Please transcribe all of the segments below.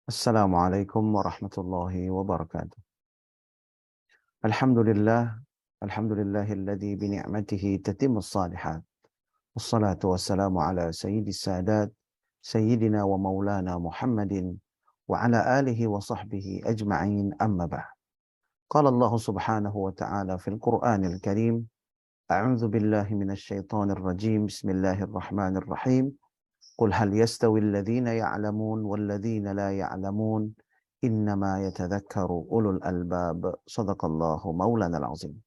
Assalamualaikum warahmatullahi wabarakatuh. Alhamdulillah, alhamdulillahilladzi bi ni'matihi tatimmus shalihat. Wassalatu wassalamu ala sayyidis sadat, sayyidina wa maulana Muhammadin wa ala alihi wa sahbihi ajma'in amma ba'd. Qala Allah subhanahu wa ta'ala fil Qur'anil Karim, a'udzu billahi minasy syaithanir rajim. Bismillahirrahmanirrahim. قل هل يستوي الذين يعلمون والذين لا يعلمون إنما يتذكر أولو الألباب صدق الله مولانا العظيم.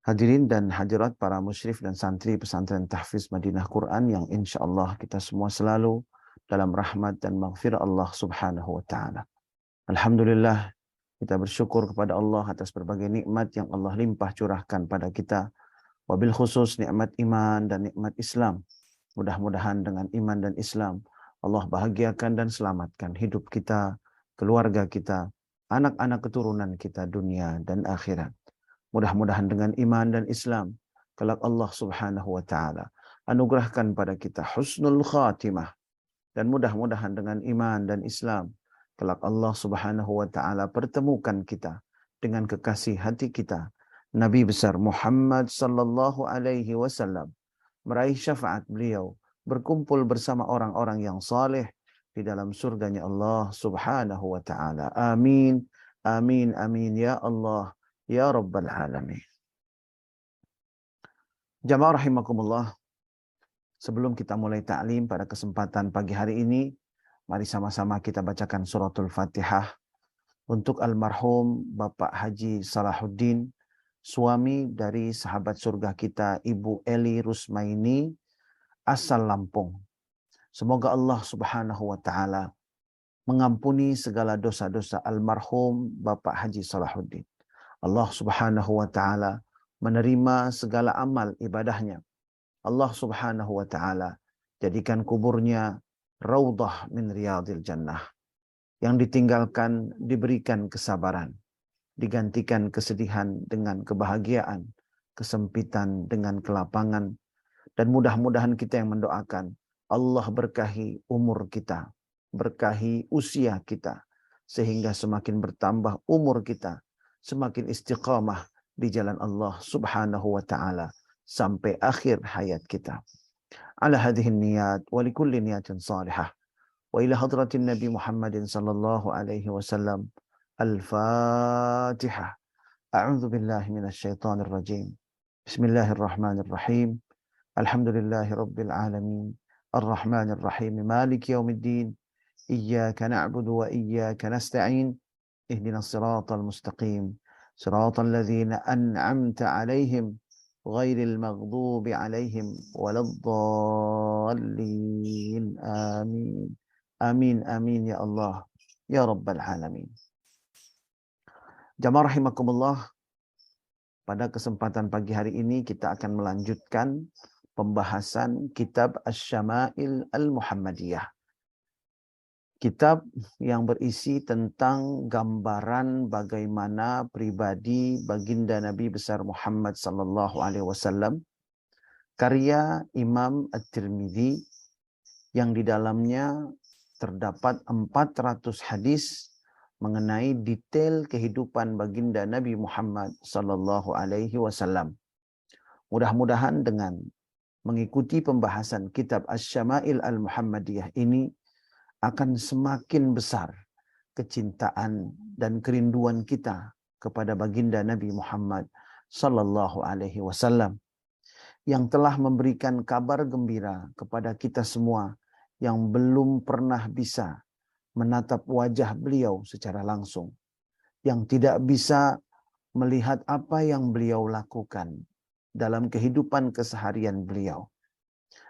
Hadirin dan hadirat para musyrif dan santri pesantren Tahfiz Madinah Quran yang insya Allah kita semua selalu dalam rahmat dan maghfirah Allah subhanahu wa ta'ala. Alhamdulillah, kita bersyukur kepada Allah atas berbagai nikmat yang Allah limpah curahkan pada kita, wabil khusus nikmat iman dan nikmat Islam. Mudah-mudahan dengan iman dan Islam Allah bahagiakan dan selamatkan hidup kita, keluarga kita, anak-anak keturunan kita dunia dan akhirat. Mudah-mudahan dengan iman dan Islam kelak Allah subhanahu wa ta'ala anugerahkan pada kita husnul khatimah. Dan mudah-mudahan dengan iman dan Islam kelak Allah subhanahu wa ta'ala pertemukan kita dengan kekasih hati kita, Nabi besar Muhammad sallallahu alaihi wasallam, meraih syafaat beliau, berkumpul bersama orang-orang yang saleh di dalam surganya Allah subhanahu wa ta'ala. Amin, amin, amin, ya Allah, ya Rabbal Alamin. Jamaah rahimakumullah, sebelum kita mulai ta'lim pada kesempatan pagi hari ini, mari sama-sama kita bacakan suratul Fatihah untuk almarhum Bapak Haji Salahuddin, suami dari sahabat surga kita Ibu Eli Rusmaini asal Lampung. Semoga Allah subhanahu wa ta'ala mengampuni segala dosa-dosa almarhum Bapak Haji Salahuddin. Allah subhanahu wa ta'ala menerima segala amal ibadahnya. Allah subhanahu wa ta'ala jadikan kuburnya raudhah min riyadil jannah. Yang ditinggalkan diberikan kesabaran, digantikan kesedihan dengan kebahagiaan, kesempitan dengan kelapangan, dan mudah-mudahan kita yang mendoakan Allah berkahi umur kita, berkahi usia kita, sehingga semakin bertambah umur kita, semakin istiqamah di jalan Allah subhanahu wa ta'ala sampai akhir hayat kita. Ala hadhihi niyat wa likulli niyatin salihah wa ila hadratin Nabi Muhammadin sallallahu alaihi wasallam. Al-Fatihah. A'udzu billahi minasy syaithanir rajim. Bismillahirrahmanirrahim. Alhamdulillahi rabbil alamin. Ar-Rahmanir Rahim. Maliki yaumiddin. Iyyaka na'budu wa iyyaka nasta'in. Ihdinas siratal mustaqim. Siratal ladzina an'amta 'alaihim ghairil maghdubi 'alaihim waladdallin. Amin. Amin, amin ya Allah, ya Rabbal Alamin. Jamaah rahimakumullah, pada kesempatan pagi hari ini kita akan melanjutkan pembahasan kitab Asy-Syama'il Al-Muhammadiyah. Kitab yang berisi tentang gambaran bagaimana pribadi baginda Nabi besar Muhammad sallallahu alaihi wasallam, karya Imam At-Tirmidzi, yang di dalamnya terdapat 400 hadis mengenai detail kehidupan baginda Nabi Muhammad sallallahu alaihi wasallam. Mudah-mudahan dengan mengikuti pembahasan kitab Asy-Syama'il Al-Muhammadiyah ini akan semakin besar kecintaan dan kerinduan kita kepada baginda Nabi Muhammad sallallahu alaihi wasallam, yang telah memberikan kabar gembira kepada kita semua yang belum pernah bisa menatap wajah beliau secara langsung, yang tidak bisa melihat apa yang beliau lakukan dalam kehidupan keseharian beliau.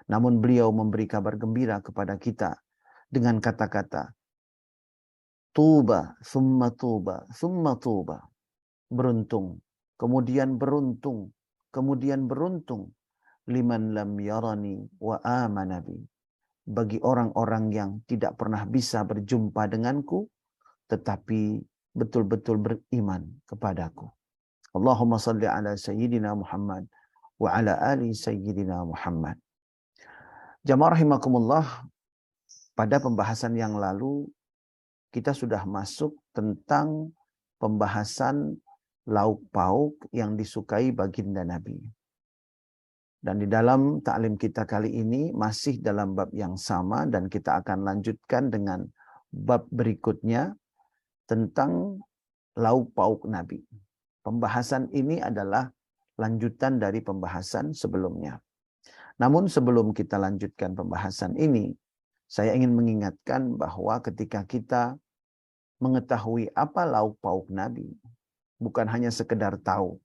Namun beliau memberi kabar gembira kepada kita dengan kata-kata tuba, thumma tuba, thumma tuba. Beruntung, kemudian beruntung, kemudian beruntung. Liman lam yarani wa amana bi. Bagi orang-orang yang tidak pernah bisa berjumpa denganku, tetapi betul-betul beriman kepadaku. Allahumma salli ala Sayyidina Muhammad wa ala ali Sayyidina Muhammad. Jamaah rahimakumullah, pada pembahasan yang lalu kita sudah masuk tentang pembahasan lauk pauk yang disukai baginda Nabi. Dan di dalam ta'lim kita kali ini masih dalam bab yang sama, dan kita akan lanjutkan dengan bab berikutnya tentang lauk pauk Nabi. Pembahasan ini adalah lanjutan dari pembahasan sebelumnya. Namun sebelum kita lanjutkan pembahasan ini, saya ingin mengingatkan bahwa ketika kita mengetahui apa lauk pauk Nabi, bukan hanya sekedar tahu,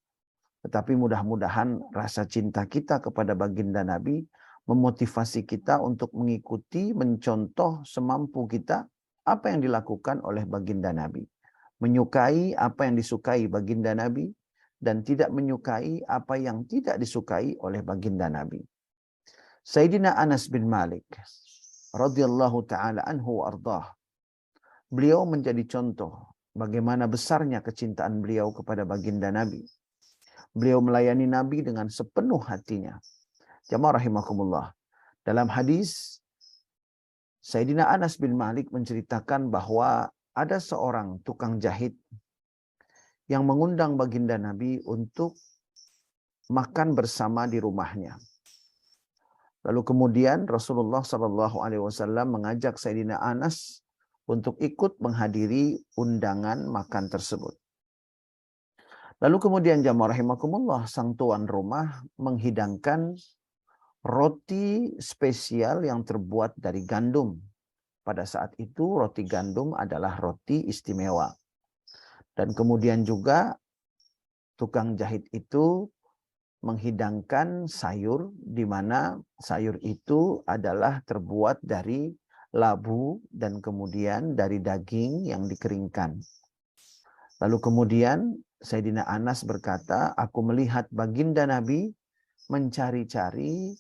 tetapi mudah-mudahan rasa cinta kita kepada baginda Nabi memotivasi kita untuk mengikuti, mencontoh semampu kita apa yang dilakukan oleh baginda Nabi. Menyukai apa yang disukai baginda Nabi, dan tidak menyukai apa yang tidak disukai oleh baginda Nabi. Sayyidina Anas bin Malik radhiyallahu ta'ala anhu wa ardah, beliau menjadi contoh bagaimana besarnya kecintaan beliau kepada baginda Nabi. Beliau melayani Nabi dengan sepenuh hatinya. Jamaah rahimakumullah. Dalam hadis, Sayyidina Anas bin Malik menceritakan bahwa ada seorang tukang jahit yang mengundang baginda Nabi untuk makan bersama di rumahnya. Lalu kemudian Rasulullah SAW mengajak Sayyidina Anas untuk ikut menghadiri undangan makan tersebut. Lalu kemudian jamaah rahimakumullah, sang tuan rumah menghidangkan roti spesial yang terbuat dari gandum. Pada saat itu roti gandum adalah roti istimewa. Dan kemudian juga tukang jahit itu menghidangkan sayur, di mana sayur itu adalah terbuat dari labu dan kemudian dari daging yang dikeringkan. Lalu kemudian Sayyidina Anas berkata, aku melihat baginda Nabi mencari-cari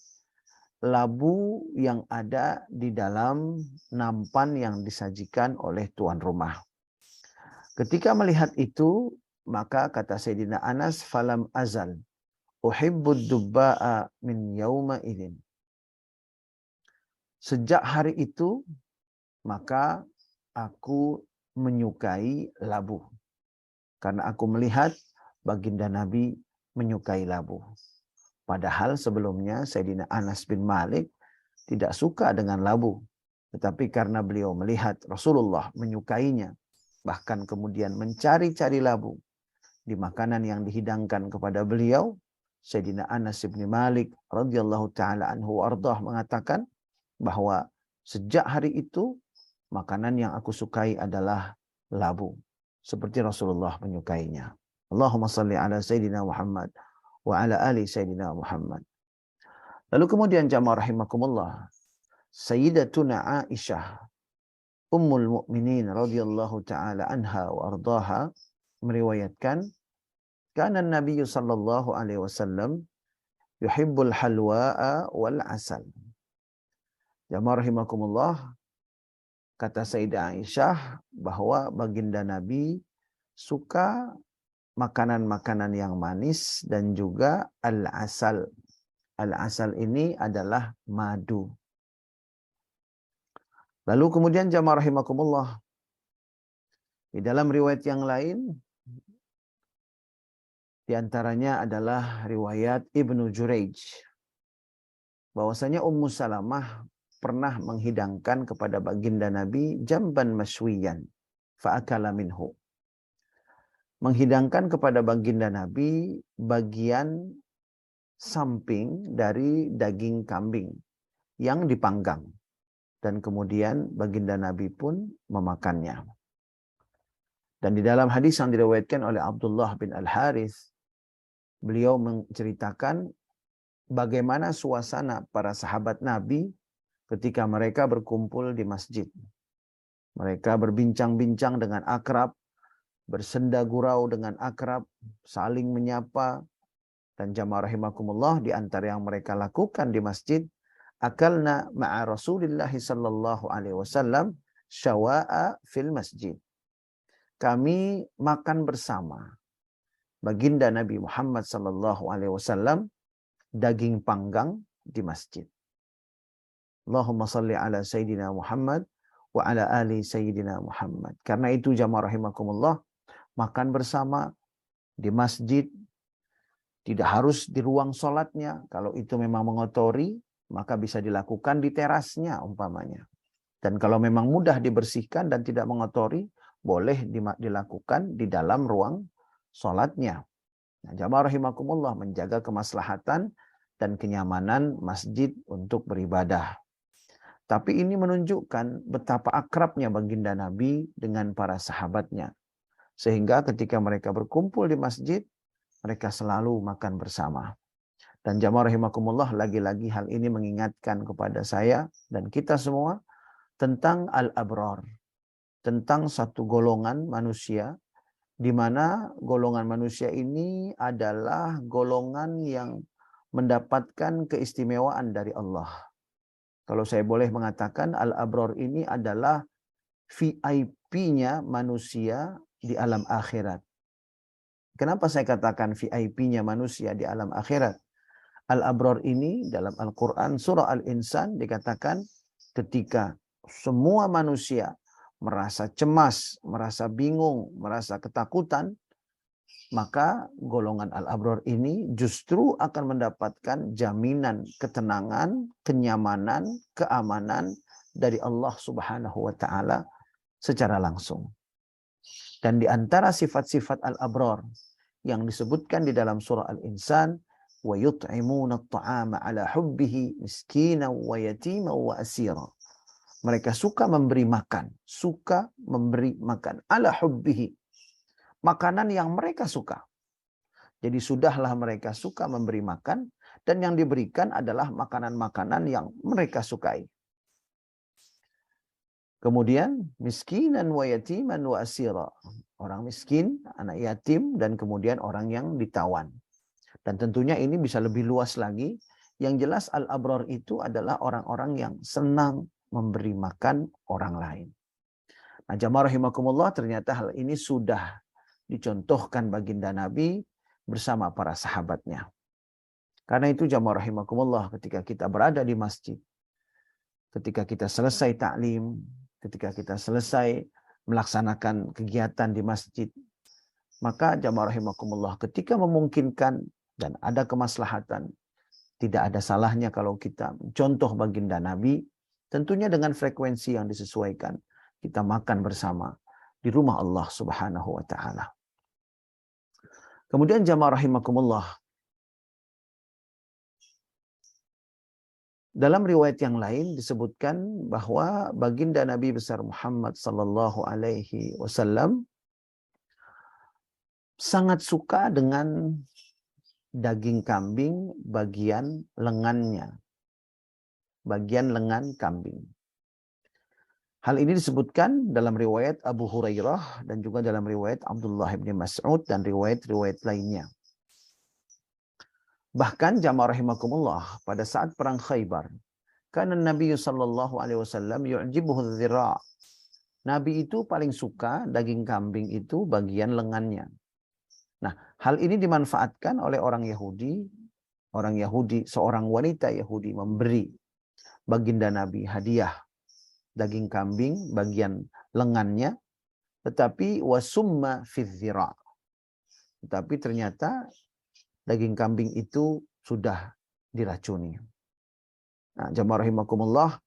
labu yang ada di dalam nampan yang disajikan oleh tuan rumah. Ketika melihat itu, maka kata Sayyidina Anas, falam azal uhibbud dubba'a min yauma idin. Sejak hari itu, maka aku menyukai labu. Karena aku melihat baginda Nabi menyukai labu. Padahal sebelumnya Sayyidina Anas bin Malik tidak suka dengan labu. Tetapi karena beliau melihat Rasulullah menyukainya, bahkan kemudian mencari-cari labu di makanan yang dihidangkan kepada beliau, Sayyidina Anas bin Malik radhiyallahu ta'ala anhu ardah mengatakan bahwa sejak hari itu makanan yang aku sukai adalah labu. Seperti Rasulullah menyukainya. Allahumma salli ala Sayyidina Muhammad wa ala ali Sayyidina Muhammad. Lalu kemudian jamaah rahimakumullah, Sayyidatuna Aisyah Ummul Mukminin radhiyallahu ta'ala anha wa ardaha meriwayatkan, kana Nabi sallallahu alaihi wasallam yuhibbul halwa'a wal asal. Jamaah rahimakumullah, kata Sayyidah Aisyah bahwa baginda Nabi suka makanan-makanan yang manis dan juga al-asal. Al-asal ini adalah madu. Lalu kemudian jamaah rahimakumullah, di dalam riwayat yang lain, di antaranya adalah riwayat Ibnu Jurayj, bahwasanya Ummu Salamah pernah menghidangkan kepada baginda Nabi jamban maswiyan fa'akala minhu. Menghidangkan kepada baginda Nabi bagian samping dari daging kambing yang dipanggang. Dan kemudian baginda Nabi pun memakannya. Dan di dalam hadis yang diriwayatkan oleh Abdullah bin Al-Harith, beliau menceritakan bagaimana suasana para sahabat Nabi ketika mereka berkumpul di masjid. Mereka berbincang-bincang dengan akrab, bersenda gurau dengan akrab, saling menyapa. Dan jamaah rahimakumullah, di antara yang mereka lakukan di masjid, akalna ma'a Rasulillah sallallahu alaihi wasallam syawa'a fil masjid. Kami makan bersama baginda Nabi Muhammad sallallahu alaihi wasallam daging panggang di masjid. Allahumma salli ala Sayyidina Muhammad wa ala ali sayyidina Muhammad. Karena itu jamaah rahimakumullah, makan bersama di masjid tidak harus di ruang sholatnya. Kalau itu memang mengotori, maka bisa dilakukan di terasnya umpamanya. Dan kalau memang mudah dibersihkan dan tidak mengotori, boleh dilakukan di dalam ruang sholatnya. Nah, jamaah rahimakumullah, menjaga kemaslahatan dan kenyamanan masjid untuk beribadah. Tapi ini menunjukkan betapa akrabnya baginda Nabi dengan para sahabatnya. Sehingga ketika mereka berkumpul di masjid, mereka selalu makan bersama. Dan jamaah rahimakumullah, lagi-lagi hal ini mengingatkan kepada saya dan kita semua tentang al-abrar. Tentang satu golongan manusia, di mana golongan manusia ini adalah golongan yang mendapatkan keistimewaan dari Allah. Kalau saya boleh mengatakan, al-abrar ini adalah VIP-nya manusia di alam akhirat. Kenapa saya katakan VIP-nya manusia di alam akhirat? Al-abrar ini dalam Al-Quran surah Al-Insan dikatakan ketika semua manusia merasa cemas, merasa bingung, merasa ketakutan, maka golongan al-abrar ini justru akan mendapatkan jaminan ketenangan, kenyamanan, keamanan dari Allah Subhanahu wa taala secara langsung. Dan di antara sifat-sifat al-abrar yang disebutkan di dalam surah Al-Insan, wa yut'imuna at-ta'ama 'ala hubbihi miskinan wa yatiman wa asira. Mereka suka memberi makan ala hubbihi, makanan yang mereka suka. Jadi sudahlah mereka suka memberi makan, dan yang diberikan adalah makanan-makanan yang mereka sukai. Kemudian miskinan wa yatiman wa asira. Orang miskin, anak yatim, dan kemudian orang yang ditawan. Dan tentunya ini bisa lebih luas lagi. Yang jelas al-abrar itu adalah orang-orang yang senang memberi makan orang lain. Nah, jamaah rahimakumullah, ternyata hal ini sudah dicontohkan baginda Nabi bersama para sahabatnya. Karena itu jamaah rahimakumullah, ketika kita berada di masjid, ketika kita selesai taklim, ketika kita selesai melaksanakan kegiatan di masjid, maka jamaah rahimakumullah, ketika memungkinkan dan ada kemaslahatan, tidak ada salahnya kalau kita contoh baginda Nabi, tentunya dengan frekuensi yang disesuaikan. Kita makan bersama di rumah Allah Subhanahu wa taala. Kemudian jamaah rahimakumullah, dalam riwayat yang lain disebutkan bahwa baginda Nabi besar Muhammad sallallahu alaihi wasallam sangat suka dengan daging kambing bagian lengannya. Bagian lengan kambing. Hal ini disebutkan dalam riwayat Abu Hurairah dan juga dalam riwayat Abdullah bin Mas'ud dan riwayat-riwayat lainnya. Bahkan jamaah rahimakumullah, pada saat perang Khaybar, karena Nabi sallallahu alaihi wasallam yu'jibuhu dzira'. Nabi itu paling suka daging kambing itu bagian lengannya. Nah, hal ini dimanfaatkan oleh orang Yahudi. Orang Yahudi, seorang wanita Yahudi memberi baginda Nabi hadiah daging kambing bagian lengannya, tetapi wasumma fi dzira'. Tetapi ternyata daging kambing itu sudah diracuni. Nah, jamaah rahimakumullah,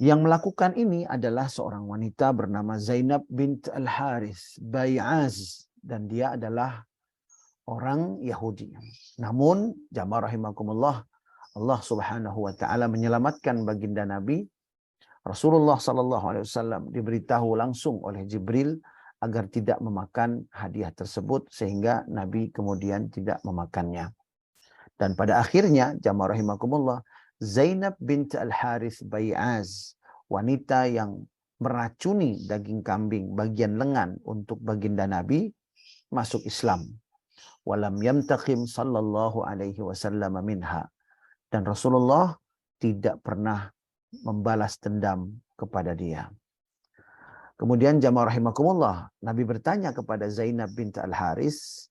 yang melakukan ini adalah seorang wanita bernama Zainab bint Al-Harith Bai'az, dan dia adalah orang Yahudi. Namun jamaah rahimakumullah, Allah Subhanahu wa taala menyelamatkan baginda Nabi. Rasulullah sallallahu alaihi wasallam diberitahu langsung oleh Jibril agar tidak memakan hadiah tersebut, sehingga Nabi kemudian tidak memakannya. Dan pada akhirnya jamaah rahimakumullah, Zainab bint Al-Harith Bai'az, wanita yang meracuni daging kambing bagian lengan untuk baginda Nabi, masuk Islam. Walam yamtaqim sallallahu alaihi wasallam minha. Dan Rasulullah tidak pernah membalas dendam kepada dia. Kemudian jamaah rahimakumullah, Nabi bertanya kepada Zainab bint Al-Haris,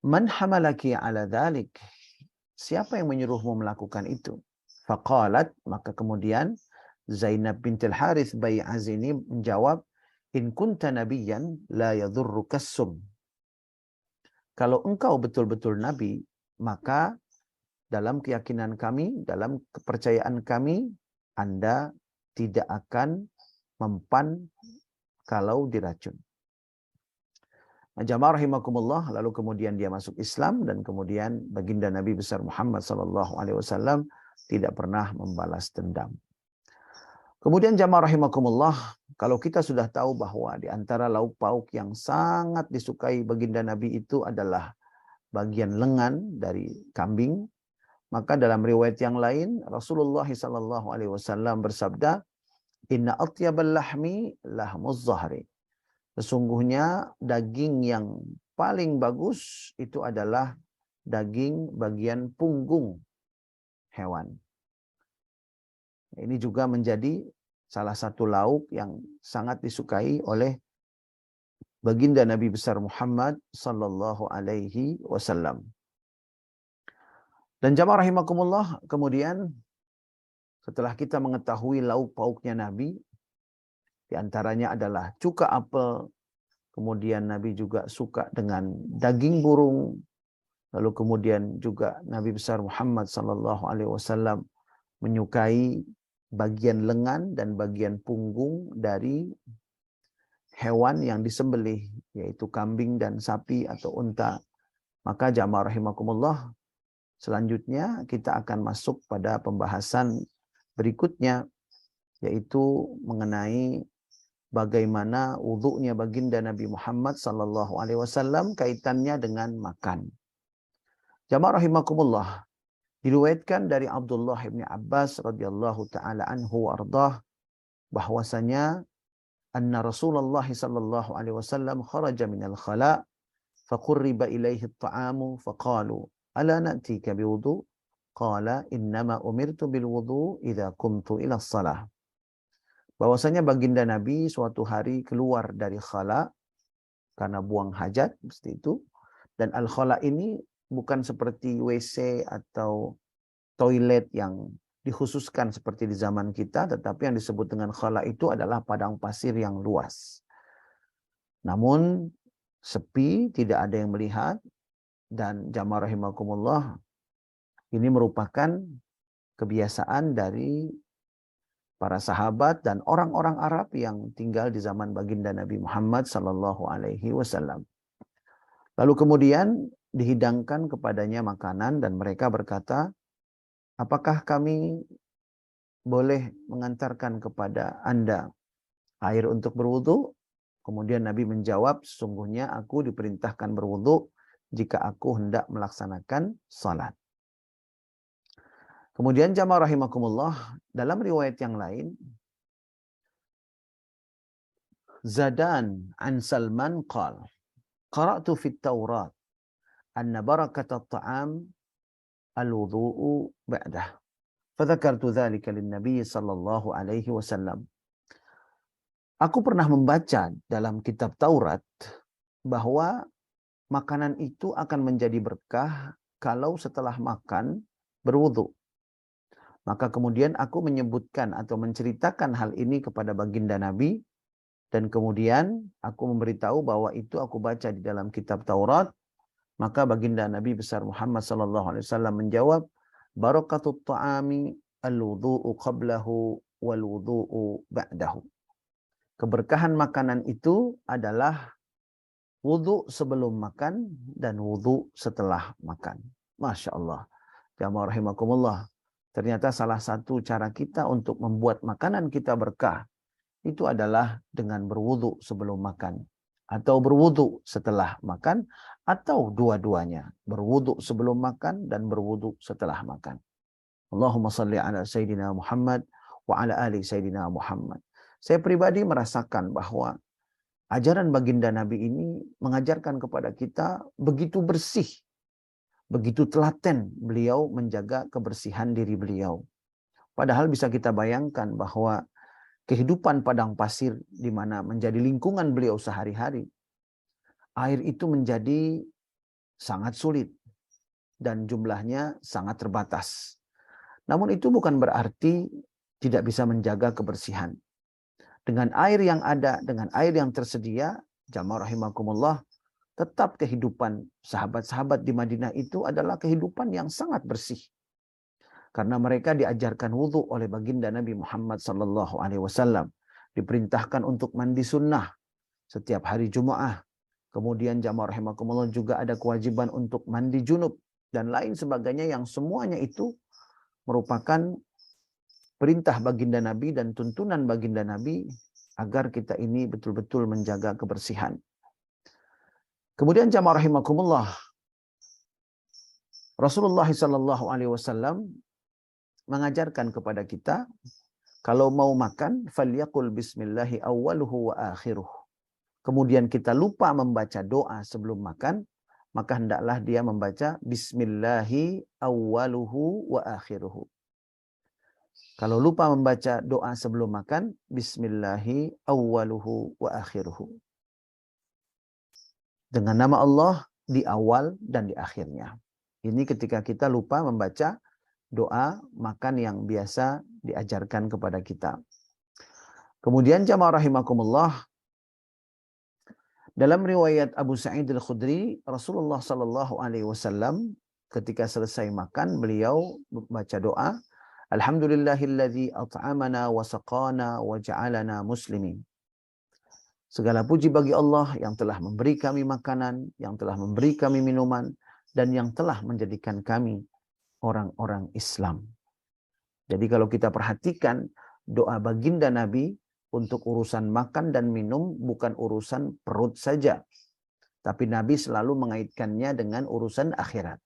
"Man hamalaki ala dhalik?" Siapa yang menyuruhmu melakukan itu? Faqalat, maka kemudian Zainab bintil Harith bayi Azini menjawab, in kunta nabiyan la yadhurruka sum. Kalau engkau betul-betul nabi, maka dalam keyakinan kami, dalam kepercayaan kami, Anda tidak akan mempan kalau diracun. Jamaah rahimakumullah, lalu kemudian dia masuk Islam dan kemudian baginda Nabi besar Muhammad SAW tidak pernah membalas dendam. Kemudian jamaah rahimakumullah, kalau kita sudah tahu bahwa di antara lauk pauk yang sangat disukai baginda Nabi itu adalah bagian lengan dari kambing, maka dalam riwayat yang lain Rasulullah SAW bersabda, inna atyabal lahmi lahmuz zahri. Sesungguhnya daging yang paling bagus itu adalah daging bagian punggung hewan. Ini juga menjadi salah satu lauk yang sangat disukai oleh baginda Nabi besar Muhammad sallallahu alaihi wasallam. Dan jamaah rahimakumullah, kemudian setelah kita mengetahui lauk pauknya Nabi, di antaranya adalah cuka apel, kemudian Nabi juga suka dengan daging burung, lalu kemudian juga Nabi besar Muhammad sallallahu alaihi wasallam menyukai bagian lengan dan bagian punggung dari hewan yang disembelih, yaitu kambing dan sapi atau unta. Maka jamaah rahimakumullah, selanjutnya kita akan masuk pada pembahasan berikutnya, yaitu mengenai bagaimana wudhunya baginda Nabi Muhammad sallallahu alaihi wasallam kaitannya dengan makan. Jamaah rahimakumullah, diriwayatkan dari Abdullah bin Abbas radhiyallahu taala anhu wardah bahwasanya anna Rasulullah sallallahu alaihi wasallam kharaja minal khala faqurriba ilaihi at-ta'amu faqalu ala na'tika biwudu qala innama umirtu bil wudu idza qumtu ila shalah. Bahwasanya baginda Nabi suatu hari keluar dari khala karena buang hajat seperti itu, dan al-khala ini bukan seperti WC atau toilet yang dikhususkan seperti di zaman kita, tetapi yang disebut dengan khala itu adalah padang pasir yang luas. Namun sepi, tidak ada yang melihat, dan jamaah rahimakumullah, ini merupakan kebiasaan dari para sahabat dan orang-orang Arab yang tinggal di zaman baginda Nabi Muhammad sallallahu alaihi wasallam. Lalu kemudian dihidangkan kepadanya makanan dan mereka berkata, apakah kami boleh mengantarkan kepada Anda air untuk berwudu? Kemudian Nabi menjawab, sesungguhnya aku diperintahkan berwudu jika aku hendak melaksanakan salat. Kemudian jamaah rahimakumullah, dalam riwayat yang lain, Zadan an Salman qal, qara'tu fit Taurat anna barakat at-ta'am al-wudu'u ba'dah. Fadzakartu dzalika lin-nabi sallallahu alaihi wasallam. Aku pernah membaca dalam kitab Taurat bahwa makanan itu akan menjadi berkah kalau setelah makan berwudu. Maka kemudian aku menyebutkan atau menceritakan hal ini kepada baginda Nabi, dan kemudian aku memberitahu bahwa itu aku baca di dalam kitab Taurat. Maka baginda Nabi besar Muhammad SAW menjawab, barakatut ta'ami al-wudu'u qablahu wal-wudu'u ba'dahu. Keberkahan makanan itu adalah wudu sebelum makan dan wudu setelah makan. Masya Allah. Jamaah rahimakumullah. Ternyata salah satu cara kita untuk membuat makanan kita berkah itu adalah dengan berwudu sebelum makan, atau berwudu setelah makan, atau dua-duanya, berwudu sebelum makan dan berwudu setelah makan. Allahumma salli ala Sayyidina Muhammad wa ala ali Sayyidina Muhammad. Saya pribadi merasakan bahwa ajaran baginda Nabi ini mengajarkan kepada kita begitu bersih, begitu telaten beliau menjaga kebersihan diri beliau. Padahal bisa kita bayangkan bahwa kehidupan padang pasir di mana menjadi lingkungan beliau sehari-hari, air itu menjadi sangat sulit dan jumlahnya sangat terbatas. Namun itu bukan berarti tidak bisa menjaga kebersihan. Dengan air yang ada, dengan air yang tersedia, jamaah rahimakumullah, tetap kehidupan sahabat-sahabat di Madinah itu adalah kehidupan yang sangat bersih. Karena mereka diajarkan wudhu oleh baginda Nabi Muhammad SAW. Diperintahkan untuk mandi sunnah setiap hari Jumaah. Kemudian jamaah rahimakumullah juga ada kewajiban untuk mandi junub dan lain sebagainya, yang semuanya itu merupakan perintah baginda Nabi dan tuntunan baginda Nabi agar kita ini betul-betul menjaga kebersihan. Kemudian jamaah rahimakumullah, Rasulullah SAW mengajarkan kepada kita, kalau mau makan, falyaqul bismillahi awwaluhu wa akhiruh. Kemudian kita lupa membaca doa sebelum makan, maka hendaklah dia membaca bismillahi awwaluhu wa akhiruhu. Kalau lupa membaca doa sebelum makan, bismillahi awwaluhu wa akhiruhu. Dengan nama Allah di awal dan di akhirnya. Ini ketika kita lupa membaca doa makan yang biasa diajarkan kepada kita. Kemudian jamaah rahimakumullah, dalam riwayat Abu Sa'id Al-Khudri, Rasulullah SAW ketika selesai makan, beliau membaca doa, Alhamdulillahilladzi at'amana wa saqana wa ja'alana muslimin. Segala puji bagi Allah yang telah memberi kami makanan, yang telah memberi kami minuman, dan yang telah menjadikan kami orang-orang Islam. Jadi kalau kita perhatikan doa baginda Nabi untuk urusan makan dan minum bukan urusan perut saja. Tapi Nabi selalu mengaitkannya dengan urusan akhirat.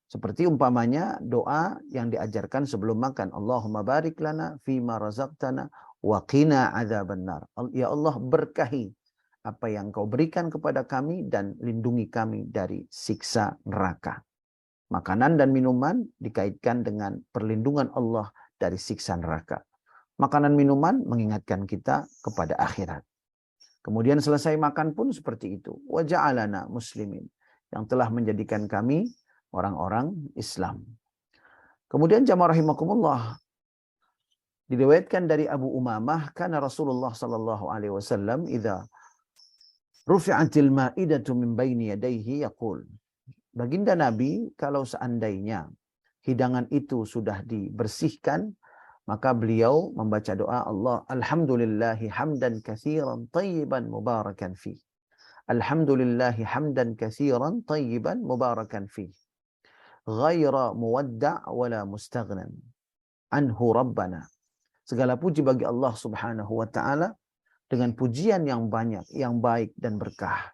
Seperti umpamanya doa yang diajarkan sebelum makan. Allahumma barik lana fima razaqtana wa qina adzabannar. Ya Allah, berkahi apa yang kau berikan kepada kami dan lindungi kami dari siksa neraka. Makanan dan minuman dikaitkan dengan perlindungan Allah dari siksa neraka. Makanan minuman mengingatkan kita kepada akhirat. Kemudian selesai makan pun seperti itu. Wa ja'alana muslimin, yang telah menjadikan kami orang-orang Islam. Kemudian jamaah rahimakumullah, diriwayatkan dari Abu Umamah, kana Rasulullah sallallahu alaihi wasallam idza rufi'atil ma'idatu min baini yadayhi yaqul. Baginda Nabi kalau seandainya hidangan itu sudah dibersihkan, maka beliau membaca doa Allah, Alhamdulillahi hamdan katsiran tayyiban mubarakan fi. Alhamdulillahi hamdan katsiran tayyiban mubarakan fi. Ghaira muwadda' wala mustaghnan anhu rabbana. Segala puji bagi Allah Subhanahu wa taala dengan pujian yang banyak, yang baik dan berkah,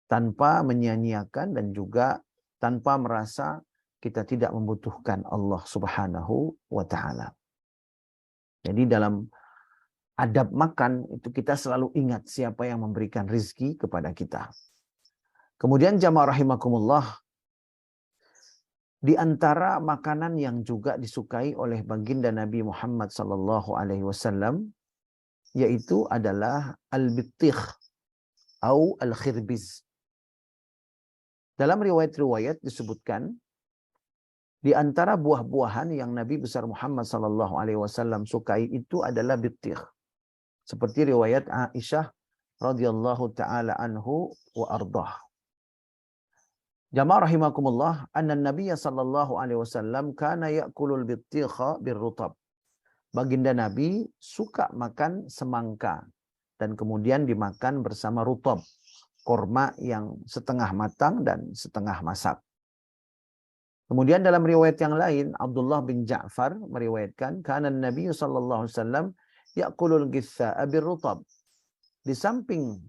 tanpa menyia-nyiakan dan juga tanpa merasa kita tidak membutuhkan Allah Subhanahu wa taala. Jadi dalam adab makan itu kita selalu ingat siapa yang memberikan rizki kepada kita. Kemudian jamaah rahimakumullah, di antara makanan yang juga disukai oleh baginda Nabi Muhammad SAW yaitu adalah al-bittikh atau al-khirbiz. Dalam riwayat-riwayat disebutkan di antara buah-buahan yang Nabi besar Muhammad SAW sukai itu adalah bittikh. Seperti riwayat Aisyah radhiyallahu taala anhu wa ardah. Jamaah rahimakumullah, anna Nabiy sallallahu alaihi wasallam kana ya'kulul bittikha birrutab. Baginda Nabi suka makan semangka dan kemudian dimakan bersama rutab, korma yang setengah matang dan setengah masak. Kemudian dalam riwayat yang lain, Abdullah bin Ja'far meriwayatkan, kana Nabi sallallahu alaihi wasallam ya'kulul githa'a birrutab. Di samping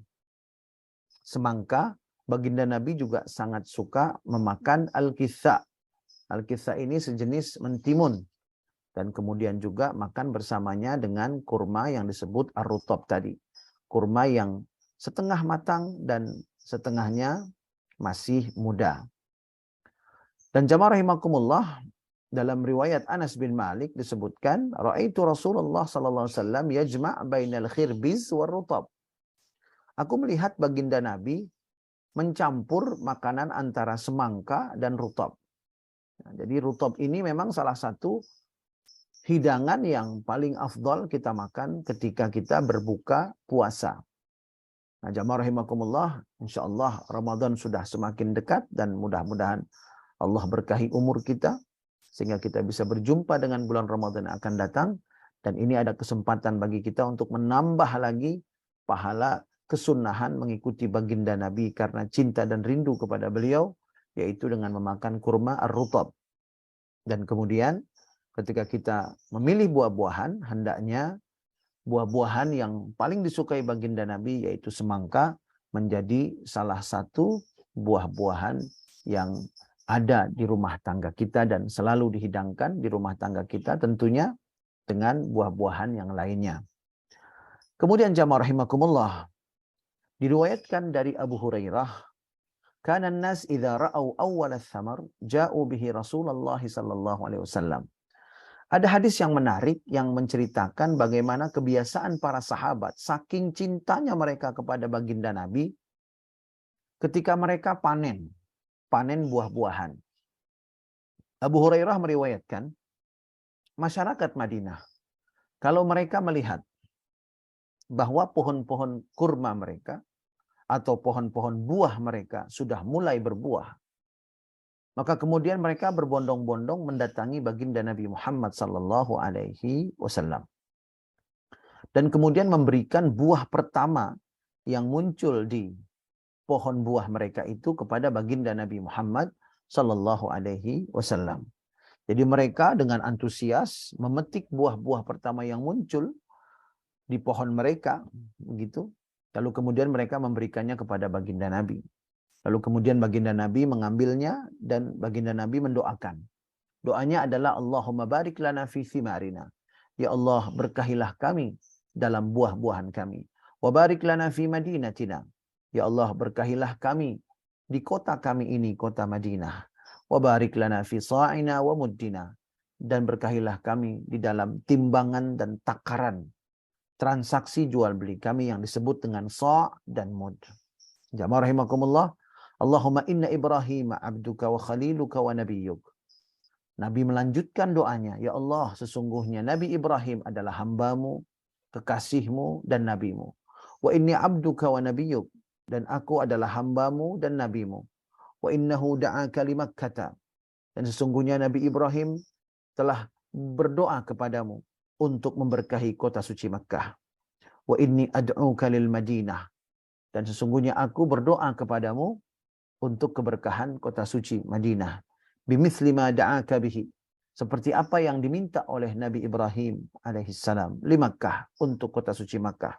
semangka, baginda Nabi juga sangat suka memakan al-kitha. Al-kitha ini sejenis mentimun. Dan kemudian juga makan bersamanya dengan kurma yang disebut ar-rutab tadi. Kurma yang setengah matang dan setengahnya masih muda. Dan jamaah rahimakumullah, dalam riwayat Anas bin Malik disebutkan, Ra'aitu Rasulullah sallallahu alaihi wasallam yajma' bainal khirbiz war rutab. Aku melihat baginda Nabi mencampur makanan antara semangka dan rutab. Nah, jadi rutab ini memang salah satu hidangan yang paling afdal kita makan ketika kita berbuka puasa. Nah, jamaah rahimakumullah, insyaallah Ramadan sudah semakin dekat dan mudah-mudahan Allah berkahi umur kita sehingga kita bisa berjumpa dengan bulan Ramadan yang akan datang, dan ini ada kesempatan bagi kita untuk menambah lagi pahala kesunahan mengikuti baginda Nabi karena cinta dan rindu kepada beliau, yaitu dengan memakan kurma ar-rutab. Dan kemudian ketika kita memilih buah-buahan, hendaknya buah-buahan yang paling disukai baginda Nabi yaitu semangka menjadi salah satu buah-buahan yang ada di rumah tangga kita dan selalu dihidangkan di rumah tangga kita, tentunya dengan buah-buahan yang lainnya. Kemudian jamaah rahimakumullah, diriwayatkan dari Abu Hurairah, kana an-nas idza ra'au awwal ats-tsamar ja'u bihi Rasulullah sallallahu alaihi wasallam. Ada hadis yang menarik yang menceritakan bagaimana kebiasaan para sahabat saking cintanya mereka kepada baginda Nabi ketika mereka panen buah-buahan. Abu Hurairah meriwayatkan, masyarakat Madinah, kalau mereka melihat bahwa pohon-pohon kurma mereka atau pohon-pohon buah mereka sudah mulai berbuah, maka kemudian mereka berbondong-bondong mendatangi baginda Nabi Muhammad sallallahu alaihi wasallam. Dan kemudian memberikan buah pertama yang muncul di pohon buah mereka itu kepada baginda Nabi Muhammad sallallahu alaihi wasallam. Jadi mereka dengan antusias memetik buah-buah pertama yang muncul di pohon mereka, begitu. Lalu kemudian mereka memberikannya kepada baginda Nabi. Lalu kemudian baginda Nabi mengambilnya dan baginda Nabi mendoakan. Doanya adalah Allahumma barik lana fi thimarina. Ya Allah, berkahilah kami dalam buah-buahan kami. Wa barik lana fi madinatina. Ya Allah, berkahilah kami di kota kami ini, kota Madinah. Wa barik lana fi sa'ina wa muddina. Dan berkahilah kami di dalam timbangan dan takaran transaksi jual beli kami yang disebut dengan sa' dan mud. Jamaah rahimakumullah, Allahumma inna Ibrahim abduka wa khaliluka wa nabiyyuk. Nabi melanjutkan doanya, ya Allah, sesungguhnya Nabi Ibrahim adalah hambamu, kekasihmu dan nabimu. Wa inni abduka wa nabiyyuk, dan aku adalah hambamu dan nabimu. Wa innahu da'aka li Makkah, dan sesungguhnya Nabi Ibrahim telah berdoa kepadamu untuk memberkahi kota suci Makkah. Wa inni ad'uka lil Madinah, dan sesungguhnya aku berdoa kepadamu untuk keberkahan kota suci Madinah. Bimithli ma da'aka bihi, seperti apa yang diminta oleh Nabi Ibrahim alaihissalam li Makkah, untuk kota suci Makkah.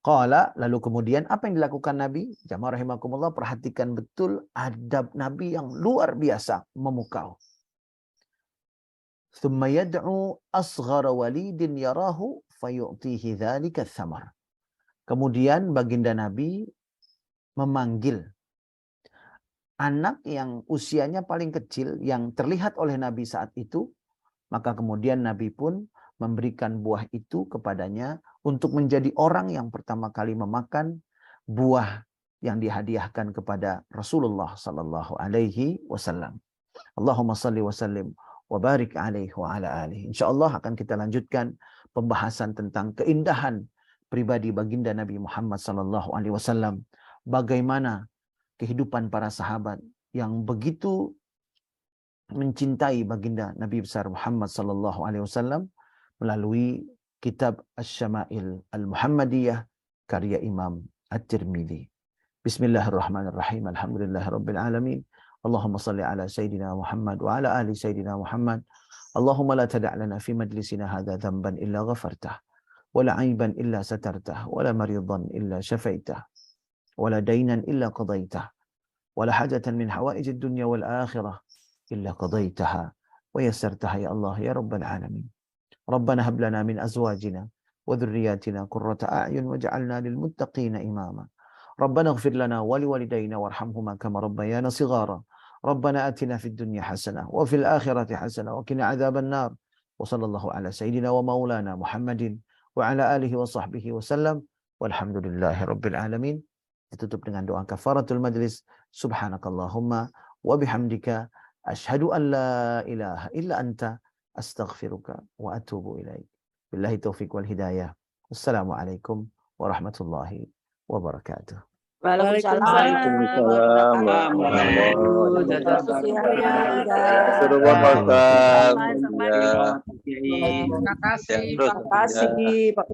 Qala, lalu kemudian apa yang dilakukan Nabi? Jamaah rahimakumullah, perhatikan betul adab Nabi yang luar biasa memukau. Thumma yad'u asghara walidin yarahu fayu'tihi dzalika ats-tsamar. Kemudian baginda Nabi memanggil anak yang usianya paling kecil yang terlihat oleh Nabi saat itu, maka kemudian Nabi pun memberikan buah itu kepadanya untuk menjadi orang yang pertama kali memakan buah yang dihadiahkan kepada Rasulullah sallallahu alaihi wasallam. Allahumma salli wa sallim wa barik alaihi wa ala alihi. Insyaallah akan kita lanjutkan pembahasan tentang keindahan pribadi baginda Nabi Muhammad sallallahu alaihi wasallam. Bagaimana kehidupan para sahabat yang begitu mencintai baginda Nabi besar Muhammad sallallahu alaihi wasallam melalui kitab Asy-Syama'il Al-Muhammadiyah karya Imam At-Tirmidzi. Bismillahirrahmanirrahim. Alhamdulillahirabbil alamin. Allahumma salli ala sayidina Muhammad wa ala ali sayidina Muhammad. Allahumma la tada' lana fi majlisina hadza dhanban illa ghafartah, wa la 'aiban illa satartah, wa la maridan illa syafaitah, wa la daynan illa qadaitah, wa la hajatan min hawaijid dunya wal akhirah illa qadaitaha wa yassartaha ya Allah ya rabbal alamin. Rabbana hab lana min azwajina wa dhurriyyatina qurrata a'yun waj'alna lil muttaqina imama. Rabbana ighfir lana wa liwalidayna warhamhuma kama rabbayana shighara. Rabbana atina fid dunya hasanah wa fil akhirati hasanah wa qina adzaban nar. Wa sallallahu ala sayyidina wa maulana Muhammadin wa ala alihi wa sahbihi wa sallam. Walhamdulillahi rabbil alamin. Ditutup dengan doa kafaratul majlis. Subhanakallahumma wa bihamdika asyhadu an la ilaha illa anta astaghfiruka wa atubu ilaik. Billahi taufiq wal hidayah. Assalamualaikum warahmatullahi wabarakatuh. Waalaikumsalam Waalaikumsalam warahmatullahi warahmatullahi wabarakatuh. wabarakatuh. Terima kasih. Sampai Ya. Terima kasih. Ya, terus, Terima kasih ya. Pak